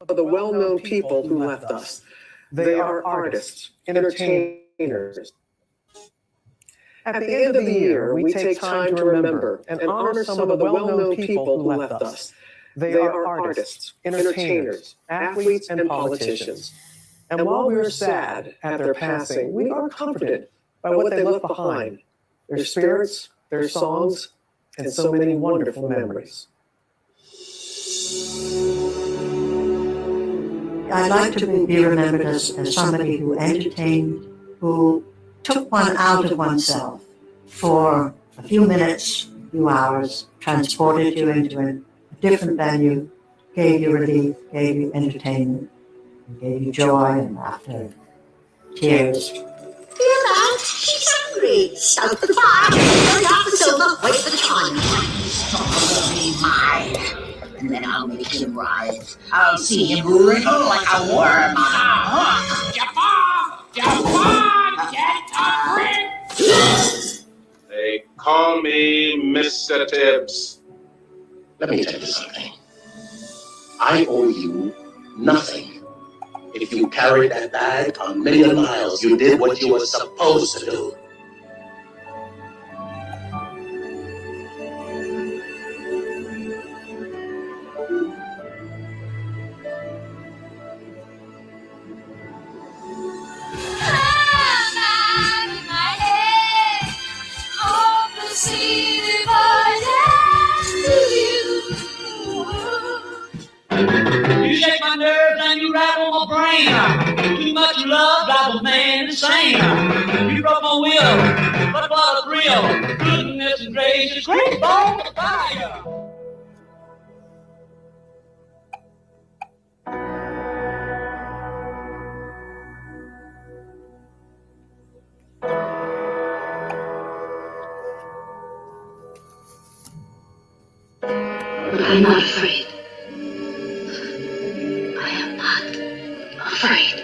of the well-known people who left us. They are artists, entertainers. At the end of the year, we take time to remember and honor some of the well-known people who left us. They are artists, entertainers, athletes, and politicians. And while we are sad at their passing, we are comforted by what they left behind, their spirits, their songs, and so many wonderful memories. I'd like to be remembered as somebody who entertained, who took one out of oneself for a few minutes, a few hours, transported you into a different venue, gave you relief, gave you entertainment, gave you joy and laughter, tears. Feel that? She's hungry. Stoke the fire, turn off the silver, wait for the time. Silver will be mine, and then I'll make him rise. I'll see him wriggle like a worm on a hook. Jafar, get a grip! They call me Mr. Tibbs. Let me tell you something. I owe you nothing. If you carried that bag a million miles, you did what you were supposed to do. You shake my nerves and you rattle my brain. Too much love drives a man insane. You broke my will, but what a thrill. Goodness gracious, great ball of fire. But I'm not afraid. I am not afraid.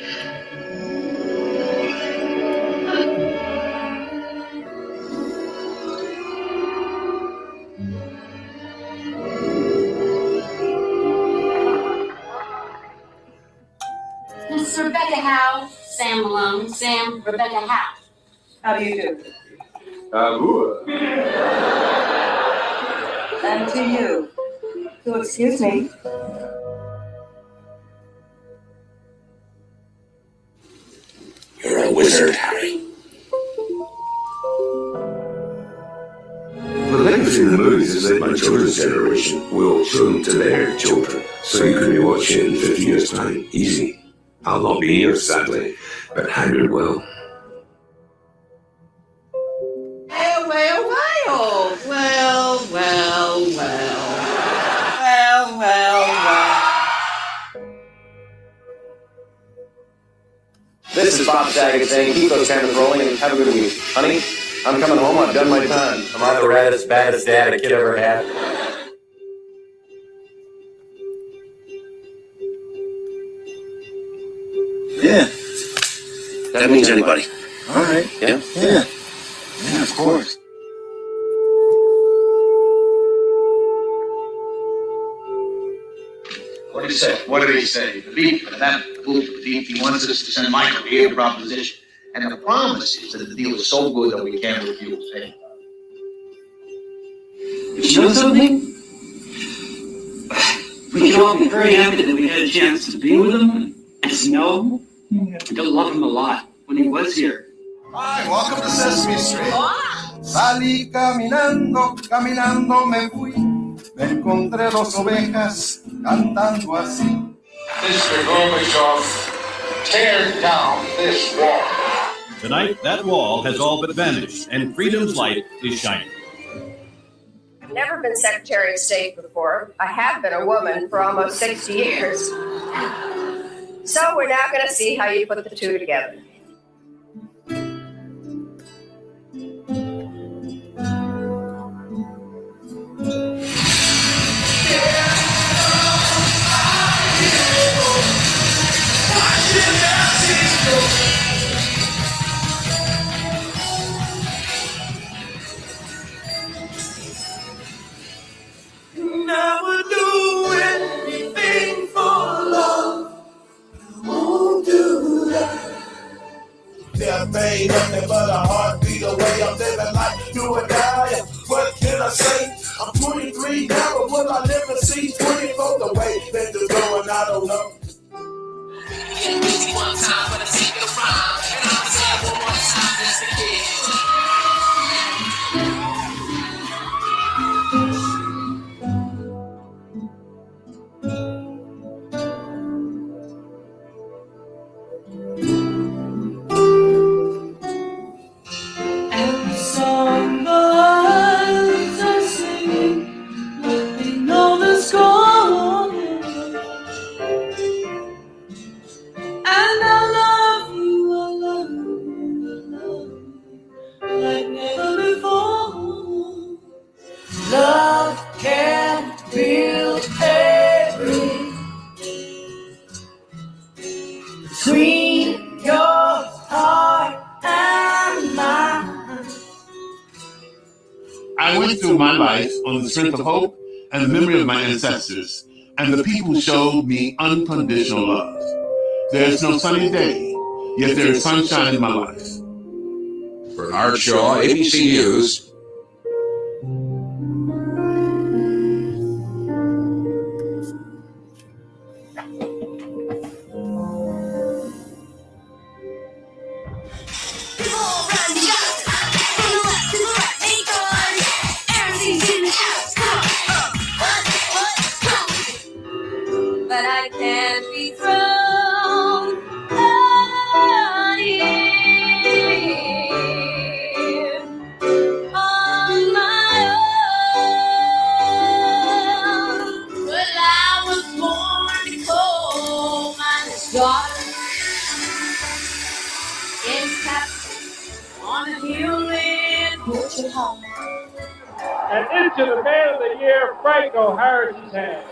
Miss Rebecca Howe, Sam Malone, Sam, Rebecca Howe. How do you do? And to you. You'll excuse me. You're a wizard, Harry. The legacy in the movies is that my children's generation will show them to their children. So you can be watching in 50 years' time. Easy. I'll not be here, sadly, but Hagrid will. This is Bob Saget saying, keep those cameras rolling and have a good week. Honey, I'm coming home, I've done my time. I'm not the raddest, baddest dad a kid ever had. Yeah. That means anybody. All right. Yeah? Yeah. Yeah, of course. What did he say? What did he say? The beat, that fool, he wants us to send Michael to hear the proposition. And the promise is that the deal is so good that we can't refuse. Hey? You know something? We can all be very happy that we had a chance to be with him and to know him and to love him a lot when he was here. Hi, welcome to Sesame Street. Salí caminando, caminando me fui. Me encontré dos ovejas cantando así. Mr. Gorbachev, tear down this wall. Tonight, that wall has all but vanished, and freedom's light is shining. I've never been Secretary of State before. I have been a woman for almost 60 years. So we're now going to see how you put the two together. Never do anything for love. ain't nothing but a heartbeat away. I'm living life, do or die. What can I say? I'm 23 now, but will I live to see 24? The way things are going, I don't know. Get busy one time, but I take it around. And I'll say it one more time, that's the kid. And songbirds are singing, but they know the score. And I love you, I love you, I love you, like never before. Love can build every between your heart and mine. I went through my life on the strength of hope and the memory of my ancestors, and the people showed me unconditional love. There's no sunny day, yet there is sunshine in my life. Bernard Shaw, ABC News. But I can't be thrown out here on my own. Well, I was born to coal miner's daughter. It's captain on a hill in Butcher Home. And into the Man of the Year, Franco Harris's hand.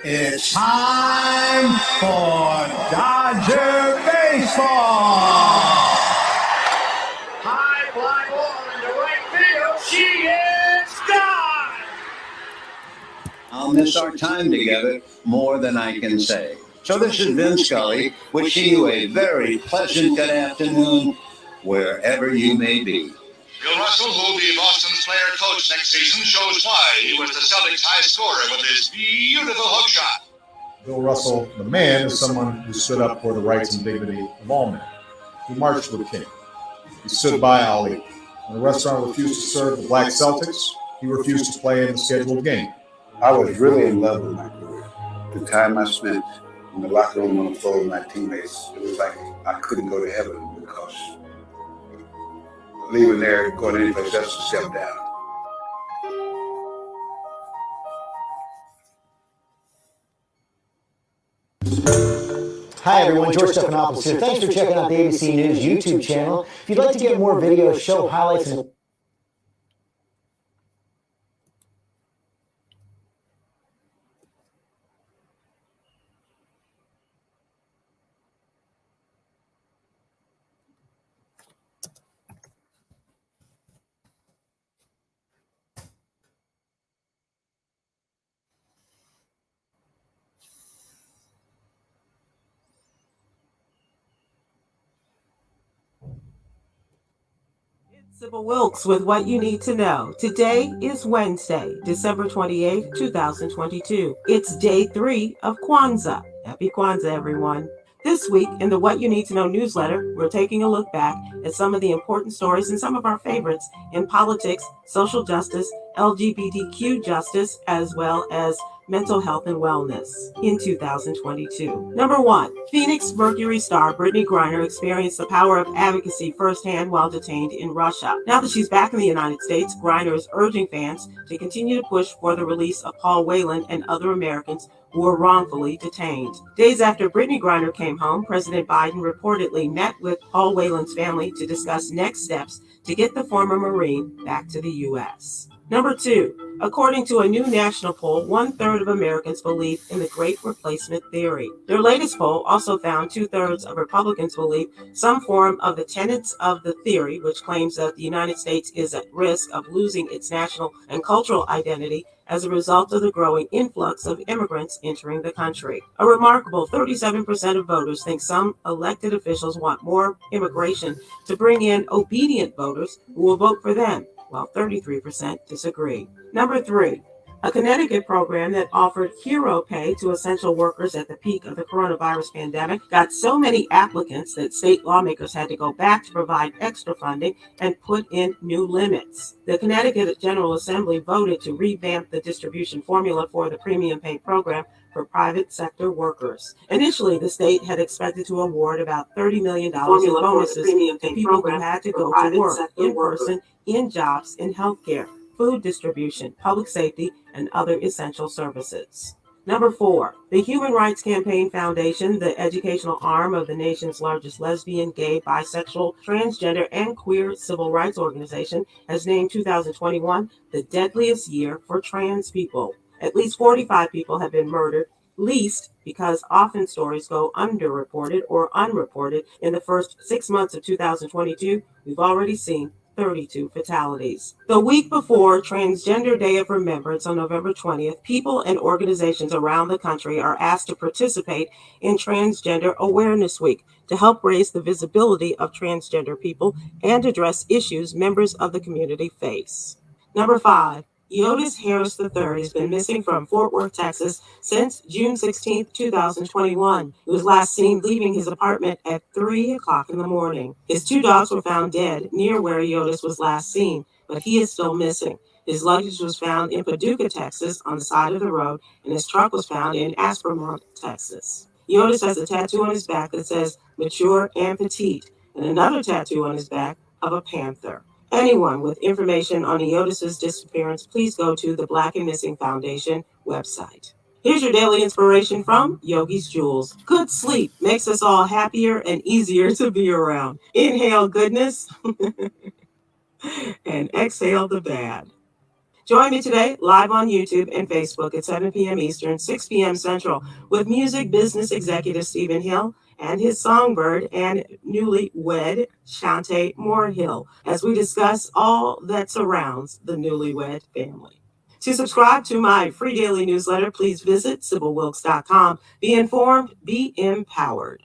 It's time for Dodger baseball. High fly ball into right field. She is gone. I'll miss our time together more than I can say. So this is Vin Scully, wishing you a very pleasant good afternoon, wherever you may be. Bill Russell, who will be Boston's player-coach next season, shows why he was the Celtics' high scorer with his beautiful hook shot. Bill Russell, the man, is someone who stood up for the rights and dignity of all men. He marched with King. He stood by Ali. When the restaurant refused to serve the black Celtics, he refused to play in the scheduled game. I was really in love with my career. The time I spent in the locker room on the floor with my teammates, it was like I couldn't go to heaven because leaving there and going anyplace else to step down. Hi everyone, George Stephanopoulos here. Thanks for checking out the ABC News YouTube channel. If you'd like to get more videos, show highlights, and Sybil Wilkes with what you need to know. Today is Wednesday, December 28th, 2022. It's day 3 of Kwanzaa. Happy Kwanzaa, everyone. This week in the What You Need to Know newsletter, we're taking a look back at some of the important stories and some of our favorites in politics, social justice, LGBTQ justice, as well as mental health and wellness in 2022. Number 1, Phoenix Mercury star Brittany Griner experienced the power of advocacy firsthand while detained in Russia. Now that she's back in the United States, Griner is urging fans to continue to push for the release of Paul Whelan and other Americans who were wrongfully detained. Days after Brittany Griner came home, President Biden reportedly met with Paul Whelan's family to discuss next steps to get the former Marine back to the U.S. Number 2, according to a new national poll, 1/3 of Americans believe in the Great Replacement theory. Their latest poll also found 2/3 of Republicans believe some form of the tenets of the theory, which claims that the United States is at risk of losing its national and cultural identity as a result of the growing influx of immigrants entering the country. A remarkable 37% of voters think some elected officials want more immigration to bring in obedient voters who will vote for them, while 33% disagree. Number 3, a Connecticut program that offered hero pay to essential workers at the peak of the coronavirus pandemic got so many applicants that state lawmakers had to go back to provide extra funding and put in new limits. The Connecticut General Assembly voted to revamp the distribution formula for the premium pay program for private sector workers. Initially, the state had expected to award about $30 million in bonuses to people who had to go to work in person in jobs in healthcare, food distribution, public safety, and other essential services. Number 4, the Human Rights Campaign Foundation, the educational arm of the nation's largest lesbian, gay, bisexual, transgender, and queer civil rights organization, has named 2021 the deadliest year for trans people. At least 45 people have been murdered, least because often stories go underreported or unreported. In the first 6 months of 2022, we've already seen 32 fatalities. The week before Transgender Day of Remembrance on November 20th, people and organizations around the country are asked to participate in Transgender Awareness Week to help raise the visibility of transgender people and address issues members of the community face. Number 5, Yotis Harris III has been missing from Fort Worth, Texas since June 16, 2021. He was last seen leaving his apartment at 3 o'clock in the morning. His 2 dogs were found dead near where Yotis was last seen, but he is still missing. His luggage was found in Paducah, Texas, on the side of the road, and his truck was found in Aspermont, Texas. Yotis has a tattoo on his back that says "Mature and Petite," and another tattoo on his back of a panther. Anyone with information on Yotis's disappearance, please go to the Black and Missing Foundation website. Here's your daily inspiration from Yogi's Jewels. Good sleep makes us all happier and easier to be around. Inhale goodness and exhale the bad. Join me today live on YouTube and Facebook at 7 p.m. Eastern, 6 p.m. Central with music business executive Stephen Hill and his songbird and newlywed Shantae Morehill as we discuss all that surrounds the newlywed family. To subscribe to my free daily newsletter, please visit SybylWilkes.com. Be informed, be empowered.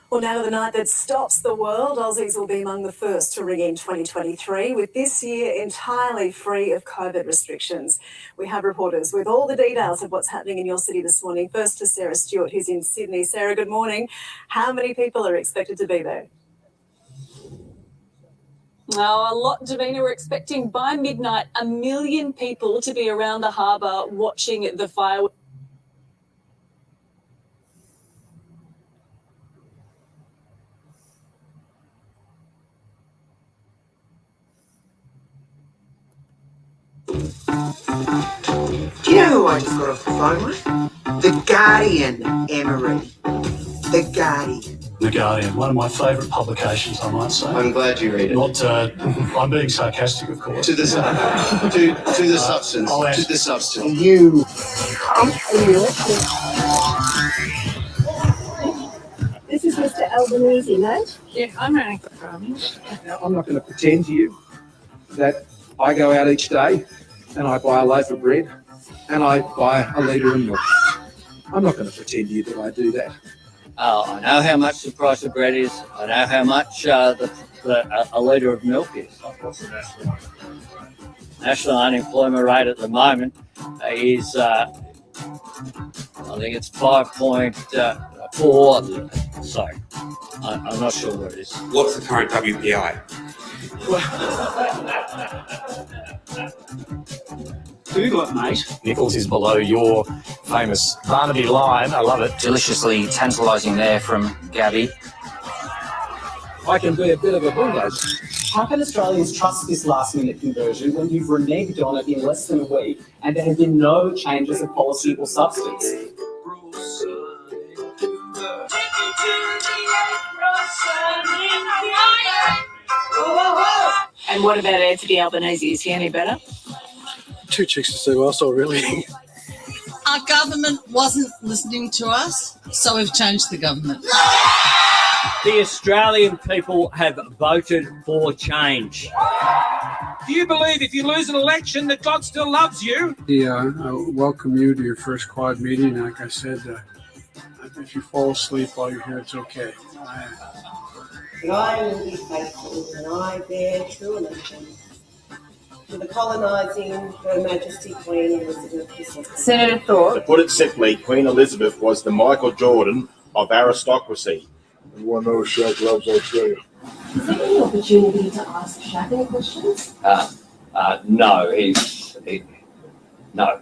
Well, now to the night that stops the world, Aussies will be among the first to ring in 2023, with this year entirely free of COVID restrictions. We have reporters with all the details of what's happening in your city this morning. First to Sarah Stewart, who's in Sydney. Sarah, good morning. How many people are expected to be there? Oh, a lot, Davina. We're expecting by midnight 1 million people to be around the harbour watching the fireworks. Do you know who I just got off the phone with? The Guardian, Emery. The Guardian. The Guardian, one of my favourite publications, I might say. I'm glad you read it. Not, I'm being sarcastic, of course. To the substance. To the substance. You. This is Mr. Albanese, mate. Yeah, I'm running for Parliament. Now, I'm not going to pretend to you that I go out each day and I buy a loaf of bread and I buy a litre of milk. I'm not going to pretend to you that I do that. Oh, I know how much the price of bread is. I know how much a litre of milk is. National unemployment rate at the moment is, I think it's 5.4. Sorry, I'm not sure what it is. What's the current WPI? Google it, mate. Nichols is below your famous Barnaby line. I love it. Deliciously tantalising there from Gabby. I can be a bit of a bulldozer. How can Australians trust this last-minute conversion when you've reneged on it in less than a week and there have been no changes of policy or substance? And what about Anthony Albanese? Is he any better? Two chicks to see also, really. Our government wasn't listening to us, so we've changed the government. The Australian people have voted for change. Do you believe if you lose an election that God still loves you? I welcome you to your first quad meeting. Like I said, if you fall asleep while you're here, it's okay. And I will be faithful, and I bear true allegiance to the colonising Her Majesty Queen Elizabeth II. Senator Thorpe. To put it simply, Queen Elizabeth was the Michael Jordan of aristocracy. Everyone knows Shaq loves Australia. Is there any opportunity to ask Shaq any questions? No, no.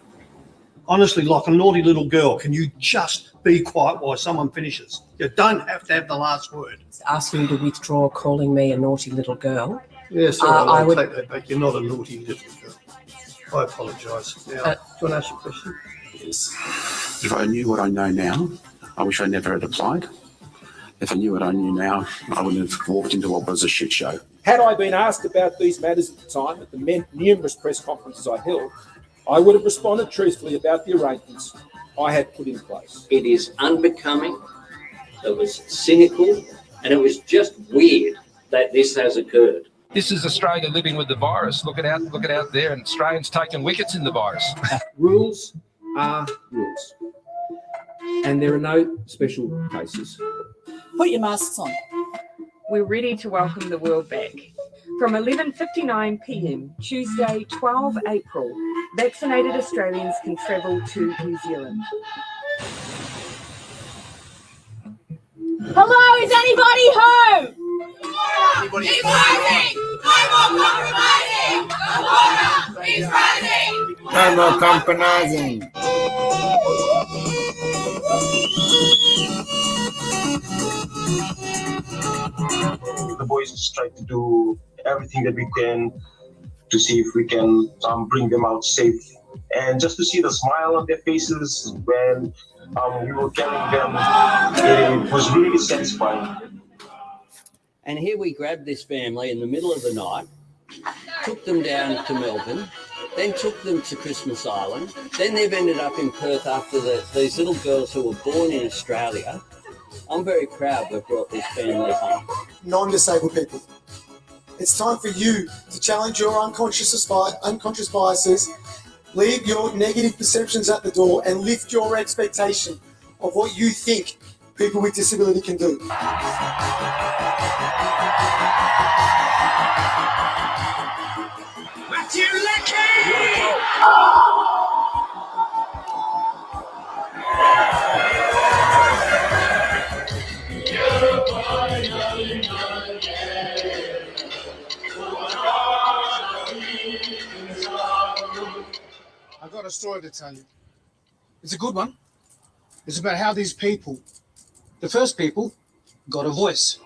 Honestly, like a naughty little girl, can you just be quiet while someone finishes? You don't have to have the last word. Ask you to withdraw calling me a naughty little girl. Yes, I would take that back. You're not a naughty little girl. I apologise. Now, do you want to ask your question? Yes. If I knew what I know now, I wish I never had applied. If I knew what I knew now, I wouldn't have walked into what was a shit show. Had I been asked about these matters at the time, at the numerous press conferences I held, I would have responded truthfully about the arrangements I had put in place. It is unbecoming, it was cynical, and it was just weird that this has occurred. This is Australia living with the virus. Look at out there, and Australians taking wickets in the virus. Rules are rules, and there are no special cases. Put your masks on. We're ready to welcome the world back. From 11:59 p.m. Tuesday, 12 April, vaccinated Australians can travel to New Zealand. Hello, is anybody home? Anybody Keep rising! No more compromising! The water is rising! No more compromising! The boys just try to do everything that we can to see if we can bring them out safe, and just to see the smile on their faces when we were carrying them, it was really satisfying. And here we grabbed this family in the middle of the night, took them down to Melbourne, then took them to Christmas Island. Then they've ended up in Perth after these little girls who were born in Australia. I'm very proud we've brought this family home. Non-disabled people. It's time for you to challenge your unconscious biases, leave your negative perceptions at the door, and lift your expectation of what you think people with disability can do. What you lucky? I've got a story to tell you. It's a good one. It's about how these people, the first people, got a voice.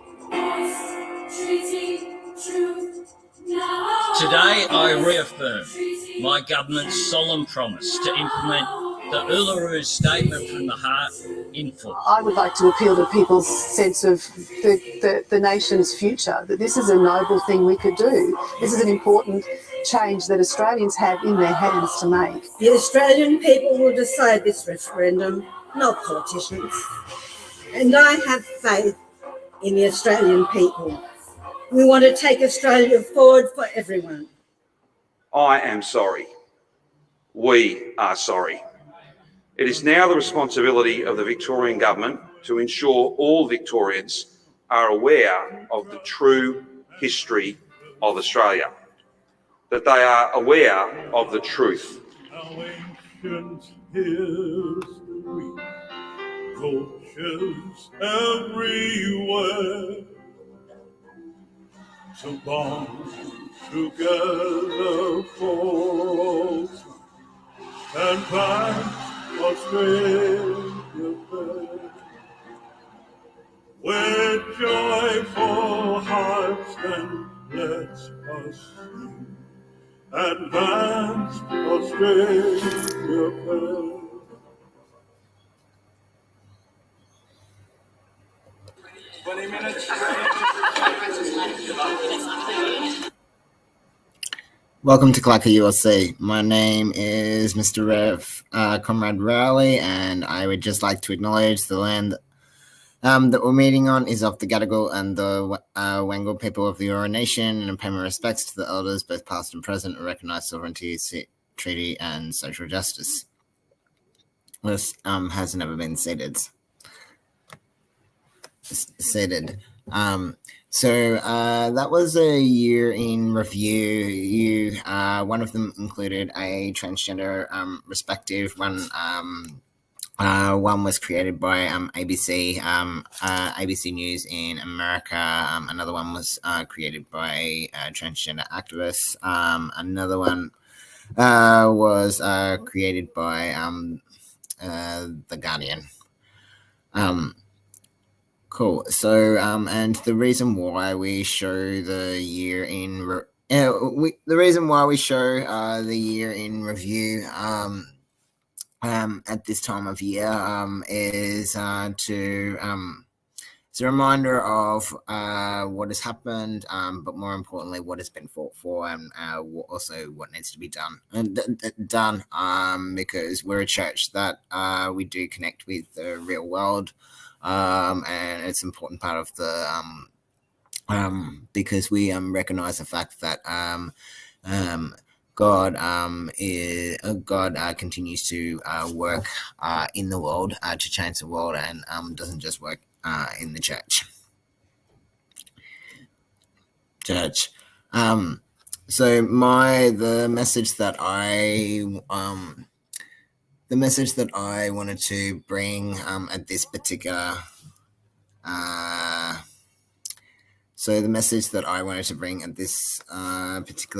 Today I reaffirm my government's solemn promise to implement the Uluru Statement from the Heart in full. I would like to appeal to people's sense of the nation's future, that this is a noble thing we could do. This is an important change that Australians have in their hands to make. The Australian people will decide this referendum, not politicians. And I have faith in the Australian people. We want to take Australia forward for everyone. I am sorry. We are sorry. It is now the responsibility of the Victorian Government to ensure all Victorians are aware of the true history of Australia, that they are aware of the truth. Our ancient history, cultures everywhere, to bond together for and past Australia fair, with joyful hearts then let's pursue advanced Australia fair. Welcome to CLACCA ULC. My name is Mr. Rev Comrade Rowley, and I would just like to acknowledge the land that we're meeting on is of the Gadigal and the Wangal people of the Eora Nation, and pay my respects to the elders, both past and present, and recognise sovereignty, treaty, and social justice. This has never been ceded. So that was a year in review. One of them included a transgender perspective. One was created by ABC, ABC News in America. Another one was created by transgender activists. Another one was created by The Guardian. Cool. So, and the reason why we show the year in the reason why we show the year in review at this time of year is it's a reminder of what has happened, but more importantly, what has been fought for, and also what needs to be done. Because we're a church that we do connect with the real world. And it's an important part of the because we recognize the fact that God continues to work in the world to change the world, and doesn't just work in the church. So the message that I wanted to bring at this particular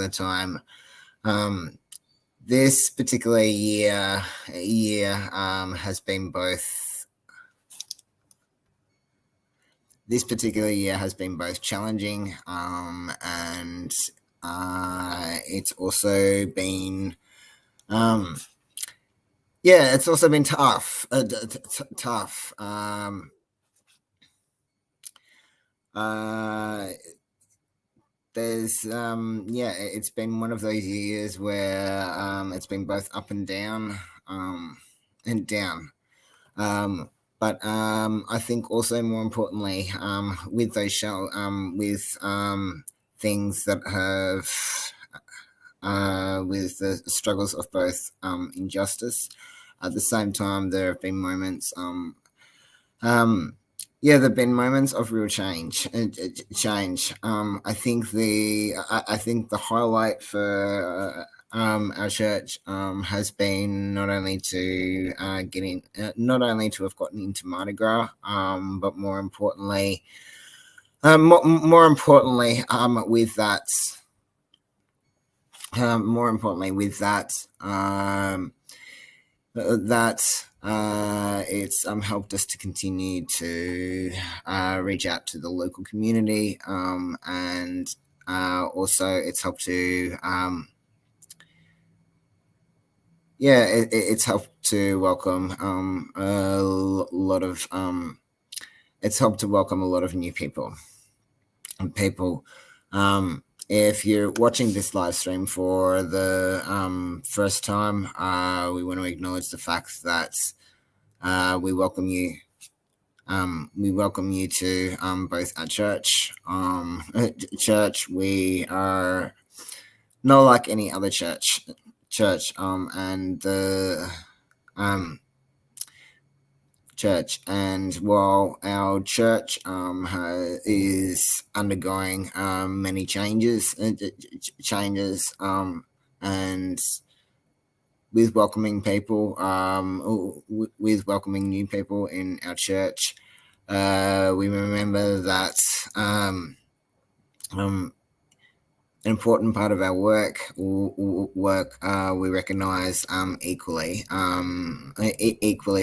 time, this particular year has been both challenging, and it's also been it's also been tough. It's been one of those years where it's been both up and down, but I think also more importantly, with those things that have with the struggles of both injustice. At the same time, there have been moments there have been moments of real change. I think the highlight for our church has been not only to have gotten into Mardi Gras, but more importantly, with that, it's helped us to continue to reach out to the local community, and also it's helped to it's helped to welcome a lot of new people. If you're watching this live stream for the first time, we want to acknowledge the fact that we welcome you. We welcome you to both our church. We are not like any other church. And the church, and while our church is undergoing many changes, and with welcoming people, with welcoming new people in our church, we remember that an important part of our work we recognize equally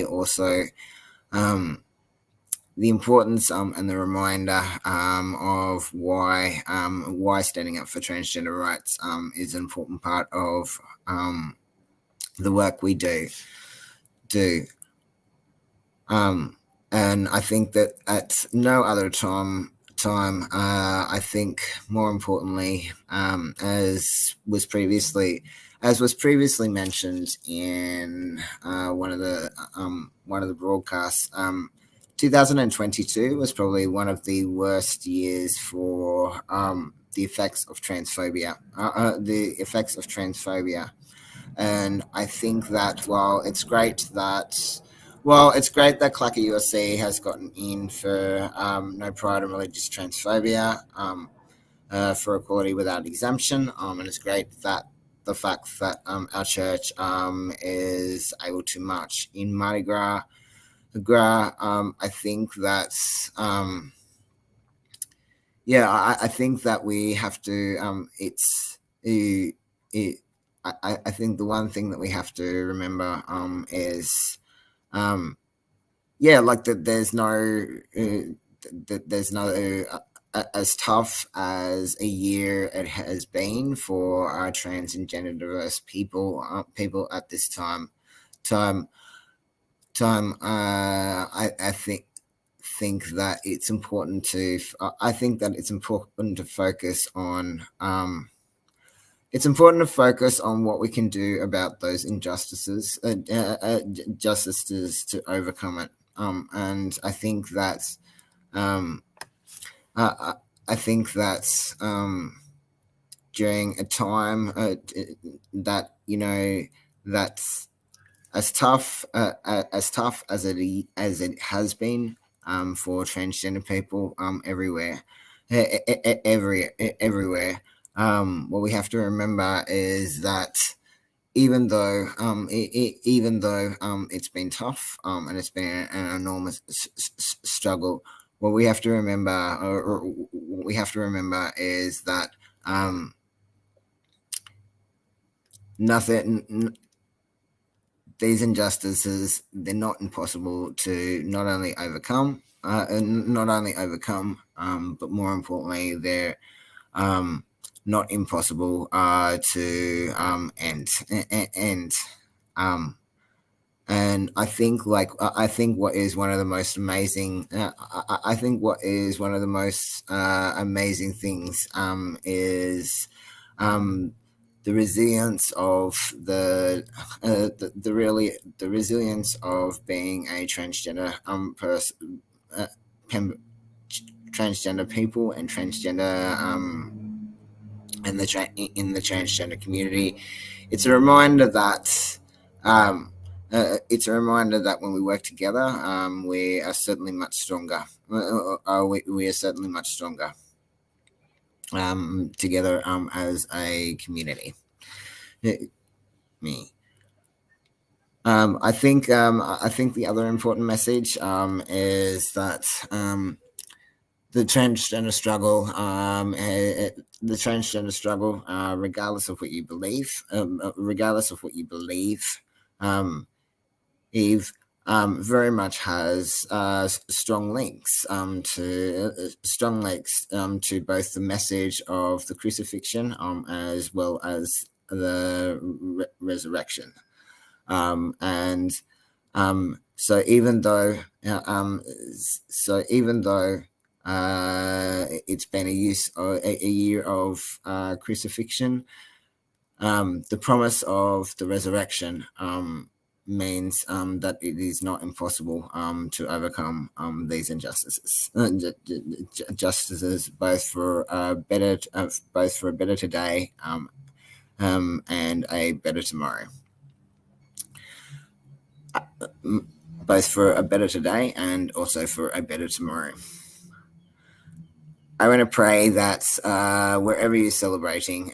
also the importance and the reminder of why standing up for transgender rights is an important part of the work we do. And I think that at no other time time, I think more importantly, as was previously mentioned in one of the broadcasts, 2022 was probably one of the worst years for the effects of transphobia. And I think that while it's great that CLACCA ULC has gotten in for no pride in religious transphobia, for equality without exemption, and it's great that the fact that our church is able to march in Mardi Gras. I think that's I think that we have to. I think the one thing that we have to remember is that there's no as tough as a year it has been for our trans and gender diverse people at this time. I think that it's important to focus on what we can do about those injustices, justices to overcome it. And I think that's during a time that that's as tough as it has been for transgender people everywhere. What we have to remember is that even though it's been tough and it's been an enormous struggle, what we have to remember is that these injustices, they're not impossible to not only overcome, but more importantly, they're not impossible to end. And I think what is one of the most amazing things is the resilience of the resilience of being a transgender person, transgender people and transgender in the transgender community. It's a reminder that when we work together, we are certainly much stronger. We are certainly much stronger together as a community. I think the other important message is that the transgender struggle, regardless of what you believe, Eve very much has strong links to both the message of the crucifixion as well as the resurrection. So even though it's been a year of crucifixion, the promise of the resurrection means that it is not impossible to overcome these injustices, both for a better today and a better tomorrow. Both for a better today and also for a better tomorrow. I want to pray that wherever you're celebrating,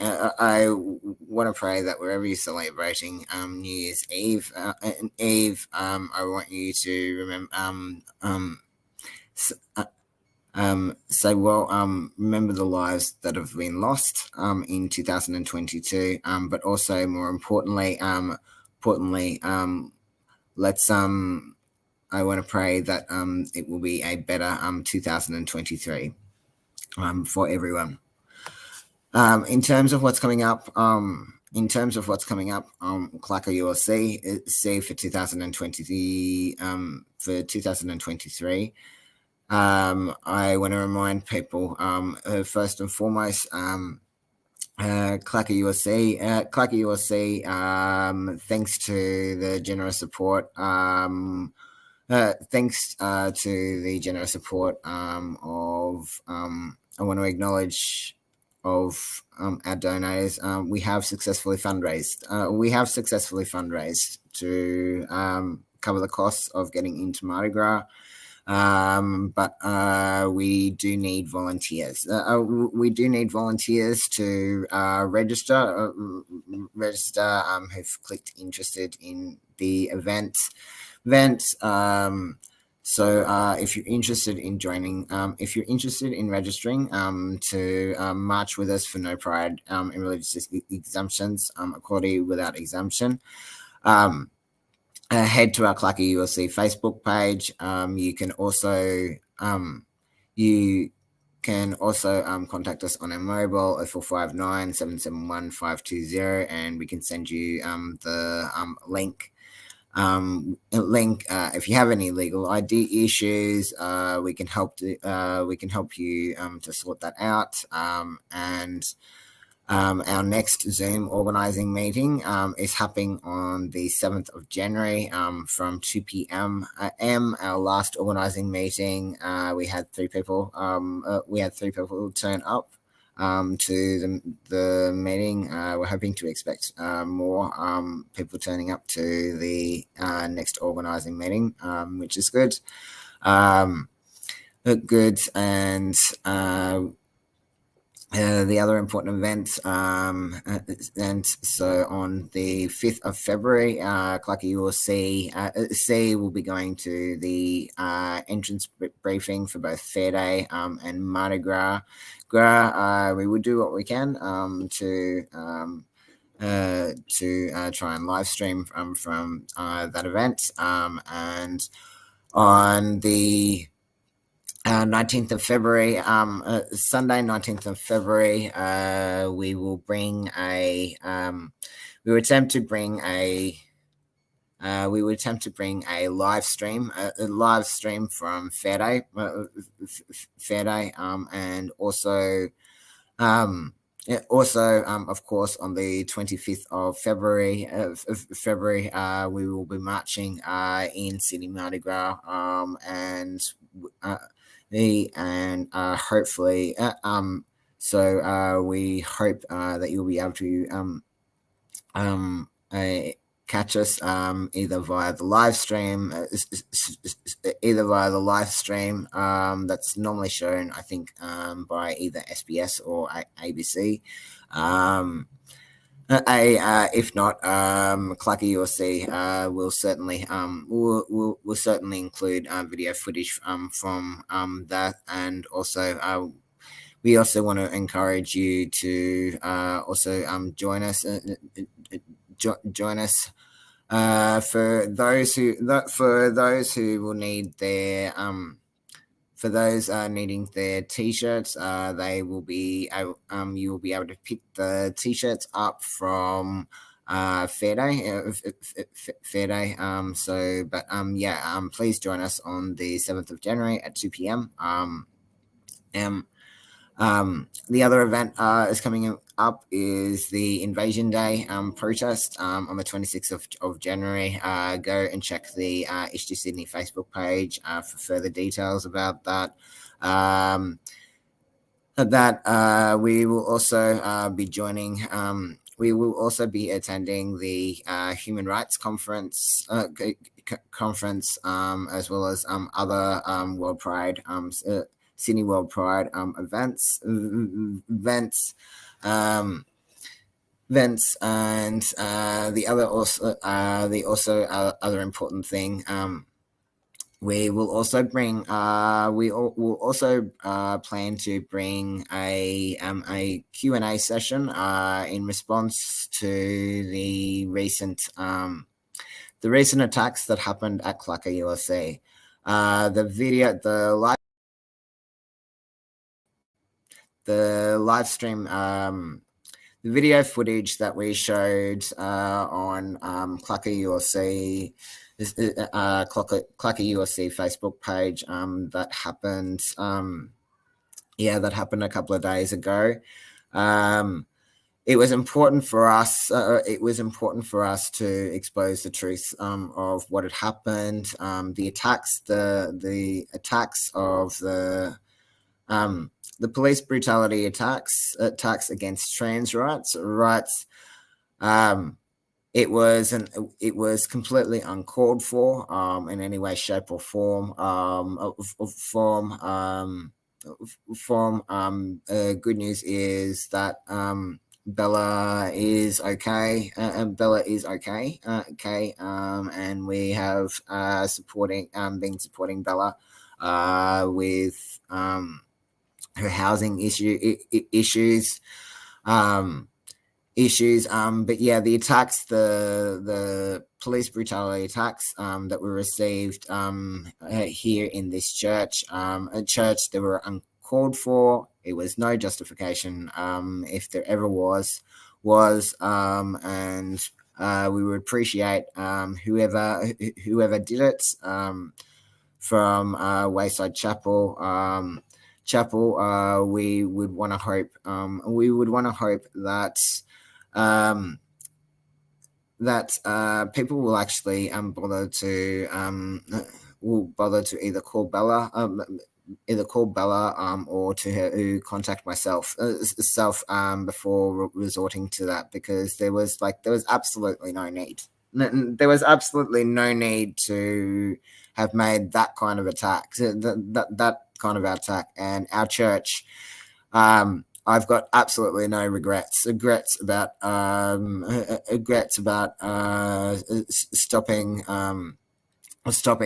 New Year's Eve, I want you to remember the lives that have been lost in 2022, but also more importantly, I want to pray that it will be a better 2023 for everyone. In terms of what's coming up, CLACCA ULC for 2023. I want to remind people, first and foremost, CLACCA ULC, CLACCA ULC, thanks to the generous support, thanks to the generous support of, I want to acknowledge of our donors. We have successfully fundraised. To cover the costs of getting into Mardi Gras. But we do need volunteers. We do need volunteers to register who've clicked interested in the events. So if you're interested in joining, if you're interested in registering to march with us for No Pride in Religious Exemptions, Equality Without Exemption, head to our CLACCA ULC Facebook page. You can also contact us on our mobile at 459 771 520, and we can send you the link. If you have any legal ID issues, we can help you to sort that out. And our next Zoom organising meeting is happening on the 7th of January from 2 p.m. Our last organising meeting, we had 3 people. Turn up to the meeting. We're hoping to expect more people turning up to the next organising meeting, which is good. And the other important events, and so on the 5th of February, CLACCA ULC will be going to the entrance briefing for both Fair Day and Mardi Gras. We will do what we can to try and live stream from that event, and on the 19th of February, Sunday, 19th of February, we will bring we would attempt to bring a live stream from Fair Day, and also, of course, on the 25th of February, we will be marching in Sydney Mardi Gras, and hopefully, so we hope that you'll be able to catch us either via the live stream, that's normally shown, I think, by either SBS or ABC. If not, CLACCA ULC will certainly include video footage from that, and also we also want to encourage you to also join us. For those who will need their for those needing their t-shirts, they will be you will be able to pick the t-shirts up from Fair Day. Please join us on the 7th of January at 2 p.m. The other event is coming up is the Invasion Day protest on the 26th of January. Go and check the HG Sydney Facebook page for further details about that. We will also be joining. We will also be attending the Human Rights Conference, as well as other World Pride, Sydney World Pride events, and the other important thing. We will also bring. We will also plan to bring a Q&A session in response to the recent attacks that happened at CLACCA ULC. The live stream video footage that we showed on CLACCA ULC, CLACCA ULC Facebook page that happened. That happened a couple of days ago. It was important for us. It was important for us to expose the truth of what had happened. The attacks of the police brutality attacks against trans rights. It was completely uncalled for in any way, shape, or form. Good news is that Bella is okay. Bella is okay. And we have been supporting Bella with her housing issues. But yeah, the attacks, the police brutality attacks that were received here in this church, they were uncalled for. It was no justification, if there ever was, and we would appreciate whoever did it from Wayside Chapel. We would want to hope that people will actually bother to either call Bella or to contact myself before resorting to that, because there was absolutely no need. There was absolutely no need to have made that kind of attack. That kind of attack, and our church. I've got absolutely no regrets about stopping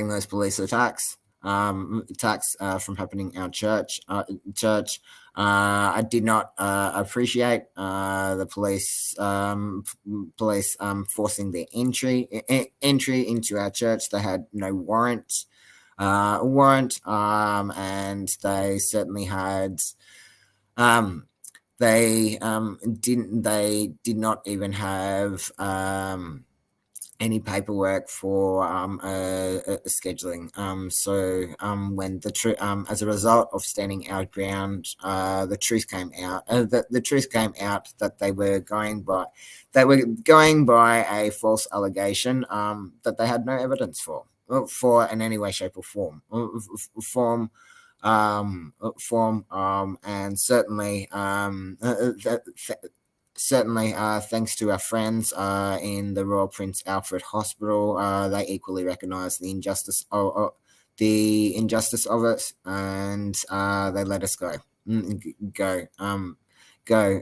those police attacks from happening in our church. I did not appreciate the police forcing their entry into our church. They had no warrant, and they certainly had. They did not even have any paperwork for scheduling. When as a result of standing our ground, the truth came out. The truth came out that they were going by a false allegation that they had no evidence for in any way, shape, or form. And certainly, thanks to our friends in the Royal Prince Alfred Hospital, they equally recognise the injustice of it, and they let us go. And the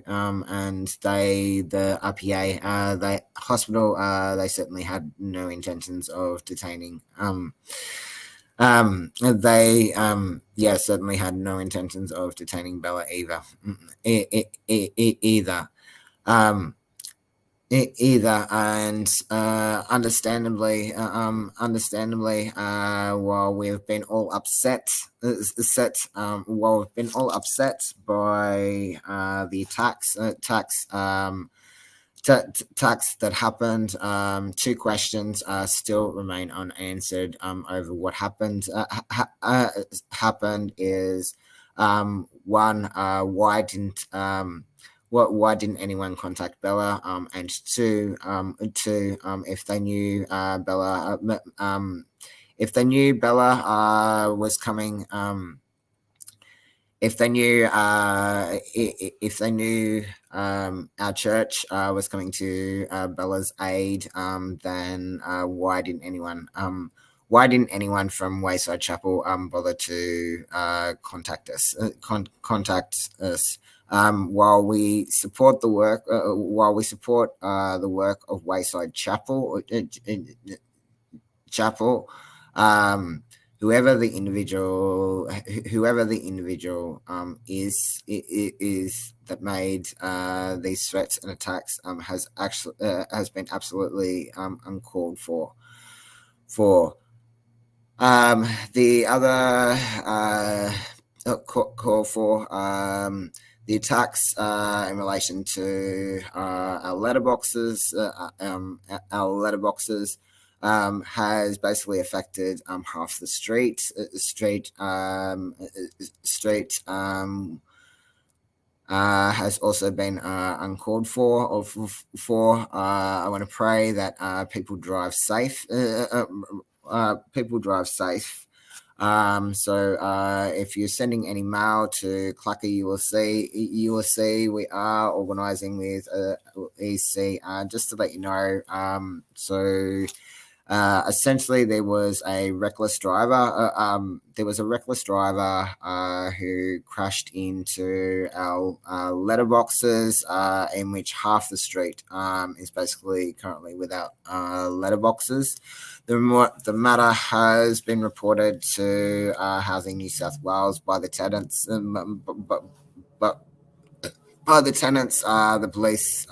RPA, the hospital, they certainly had no intentions of detaining. Certainly had no intentions of detaining Bella either. And understandably, while we've been all upset, by the attacks that happened, two questions still remain unanswered over what happened. Happened is one, why didn't anyone contact Bella? And two, if they knew Bella, was coming. If they knew our church was coming to Bella's aid, then why didn't anyone from Wayside Chapel bother to contact us? While we support the work, the work of Wayside Chapel, whoever the individual is that made these threats and attacks has been absolutely uncalled for. The other call for the attacks in relation to our letterboxes, has basically affected half the street. Has also been uncalled for. I want to pray that people drive safe. People drive safe. So if you're sending any mail to CLACCA ULC, we are organising with EC, just to let you know. Essentially, there was a reckless driver. Who crashed into our letterboxes, in which half the street is basically currently without letterboxes. The matter has been reported to Housing New South Wales by the tenants, but by the tenants, the police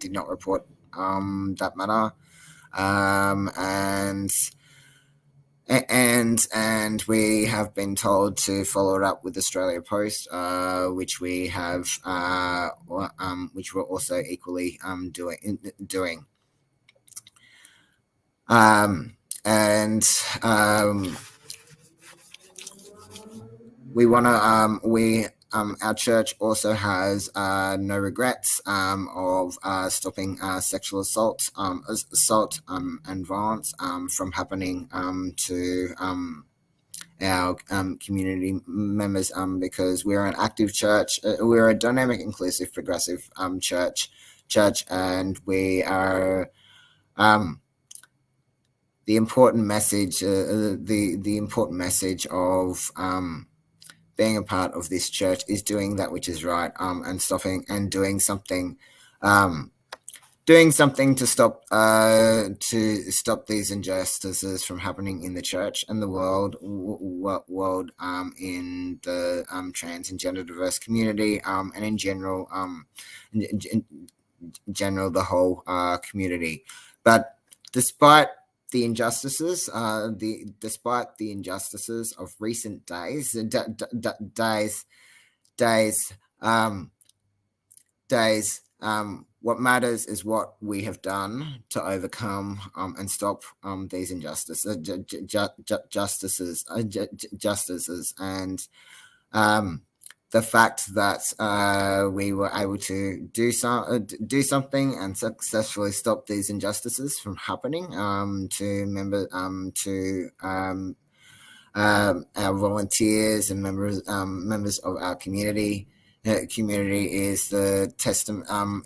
did not report that matter. And we have been told to follow it up with Australia Post, which we have, which we're also equally doing. We want to. Our church also has no regrets of stopping sexual assault, and violence from happening to our community members, because we're an active church. We're a dynamic, inclusive, progressive church, and we are the important message. The important message of being a part of this church is doing that which is right, and stopping and doing something to stop these injustices from happening in the church and the world, in the trans and gender diverse community, and in general, the whole community. But despite the injustices, of recent days, what matters is what we have done to overcome and stop these injustices, and the fact that we were able to do something and successfully stop these injustices from happening to our volunteers and members of our community. Community is the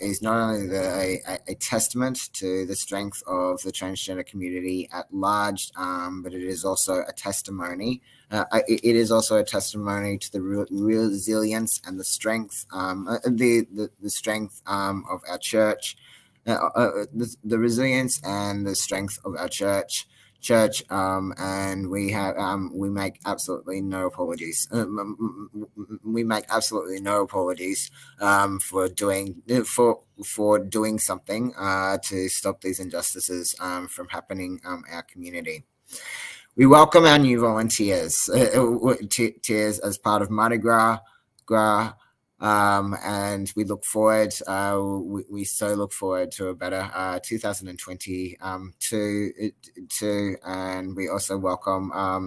is not only a testament to the strength of the transgender community at large, but it is also a testimony. It is also a testimony to the resilience and the strength, the strength of our church, the resilience and the strength of our church, and we make absolutely no apologies. We make absolutely no apologies for doing something to stop these injustices from happening in our community. We welcome our new volunteers as part of Mardi Gras, and we look forward. We so look forward to a better 2022, and we also welcome. I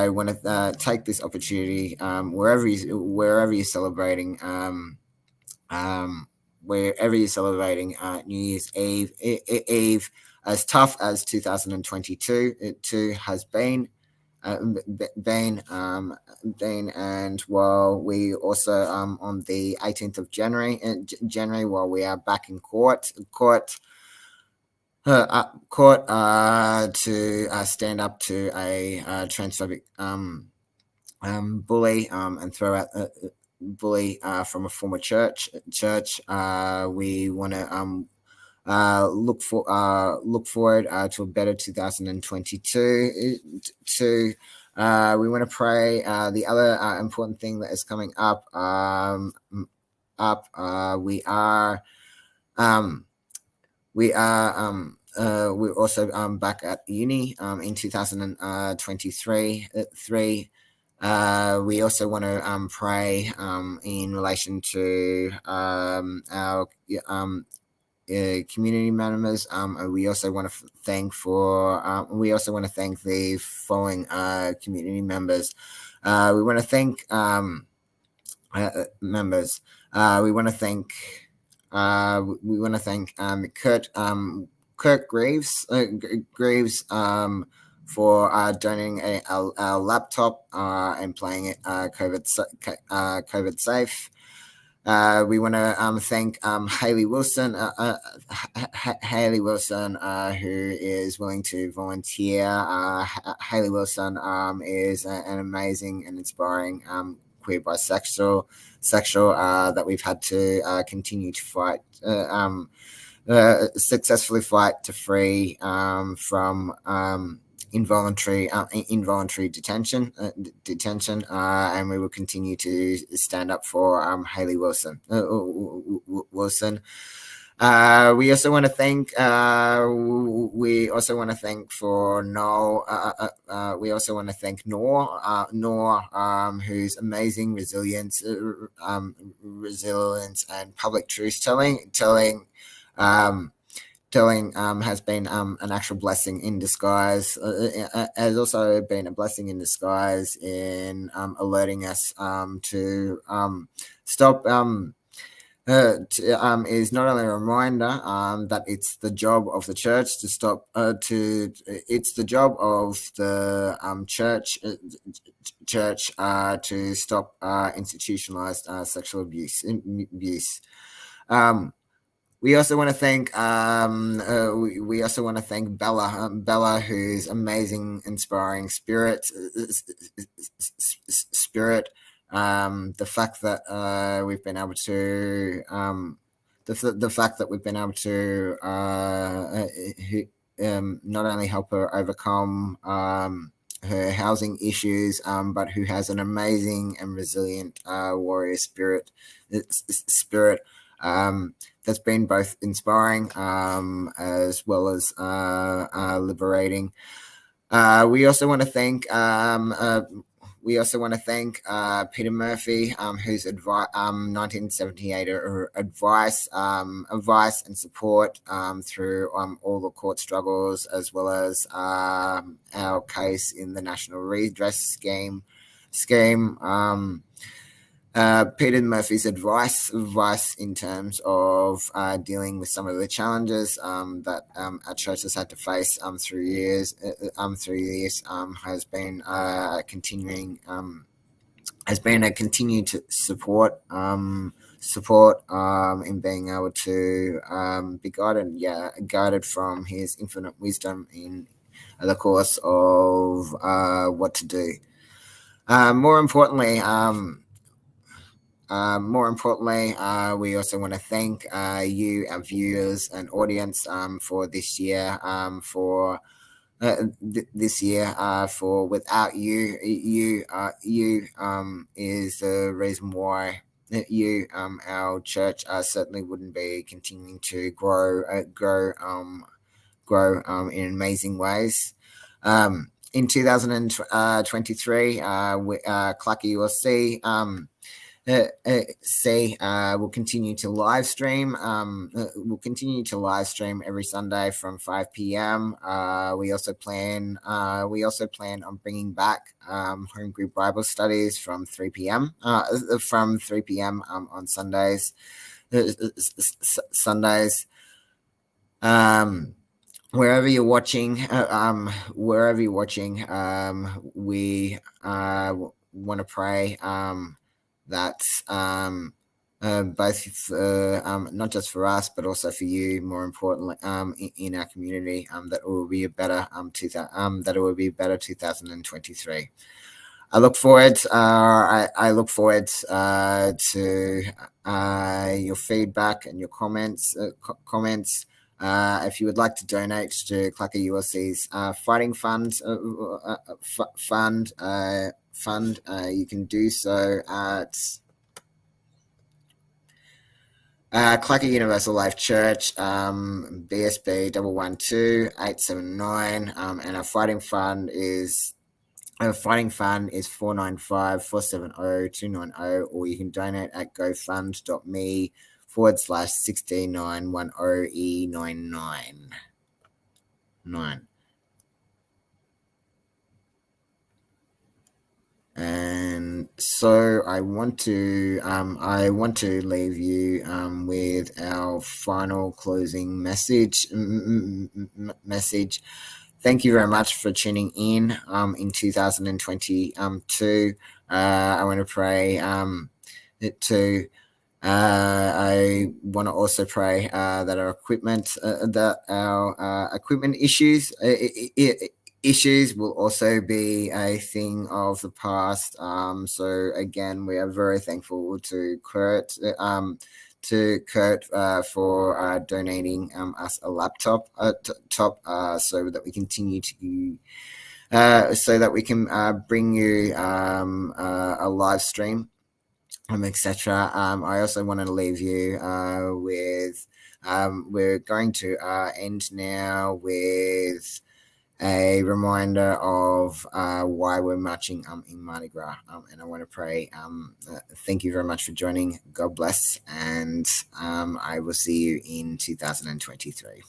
want to take this opportunity wherever you're celebrating. Wherever you're celebrating New Year's Eve, as tough as 2022 has been, and while we also on the 18th of January, while we are back in court to stand up to a transphobic bully and throw out bully from a former church. We want to look forward to a better 2022. We want to pray. The other important thing that is coming up, we're also back at uni in 2023. We also want to pray in relation to our community members. We also want to thank the following community members. We want to thank members. We want to thank Kurt Greaves for donating our laptop and playing it COVID safe. We want to thank Hayley Wilson, who is willing to volunteer. Hayley Wilson is an amazing and inspiring queer bisexual that we've had to continue to fight, successfully fight to free from involuntary detention, and we will continue to stand up for Hayley Wilson. We also want to thank. We also want to thank for Noel. We also want to thank Noor, whose amazing resilience and public truth telling has been an actual blessing in disguise. Has also been a blessing in disguise in alerting us to stop. Is not only a reminder that it's the job of the church to stop. It's the job of the church to stop institutionalized sexual abuse. We also want to thank Bella, whose amazing, inspiring spirit. The fact that we've been able to not only help her overcome her housing issues, but who has an amazing and resilient warrior spirit. That's been both inspiring as well as liberating. We also want to thank Peter Murphy, whose 1978 advice and support through all the court struggles, as well as our case in the National Redress Scheme. Peter Murphy's advice in terms of dealing with some of the challenges that our church has had to face through years has been a continued support in being able to be guided from his infinite wisdom in the course of what to do. More importantly, we also want to thank you, our viewers and audience, for this year. For without you is the reason why our church certainly wouldn't be continuing to grow in amazing ways. In 2023, CLACCA ULC we'll continue to live stream. We'll continue to live stream every Sunday from 5 p.m. We also plan on bringing back home group Bible studies from 3 p.m. On Sundays. Wherever you're watching, we want to pray that both not just for us, but also for you, more importantly, in our community, that it will be a better 2023. I look forward to your feedback and your comments. If you would like to donate to CLACCA ULC's fighting fund, you can do so at CLACCA Universal Life Church, BSB 112879, and our fighting fund is Our fighting fund is 495-470-290, or you can donate at gofund.me/16910E99. And so I want to leave you with our final closing message. Thank you very much for tuning in 2022. I want to pray I want to also pray that our equipment issues will also be a thing of the past. So again, we are very thankful to Kurt for donating us a laptop so that we continue to so that we can bring you a live stream, etc. I also want to leave you with we're going to end now with a reminder of why we're marching in Mardi Gras. And I want to pray. Thank you very much for joining. God bless. And I will see you in 2023.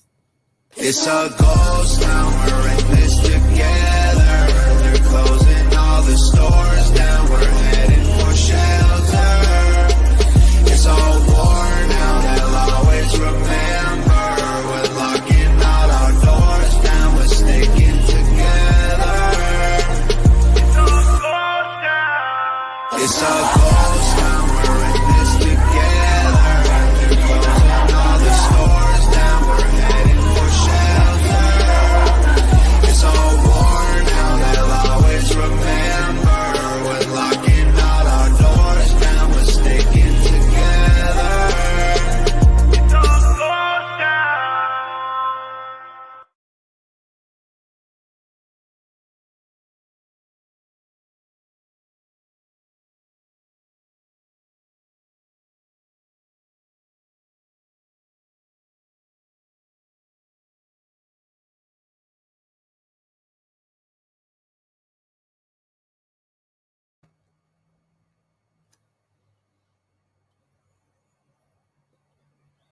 It's a ghost town, we're in this together. They're closing all the stores down, we're heading for shelter.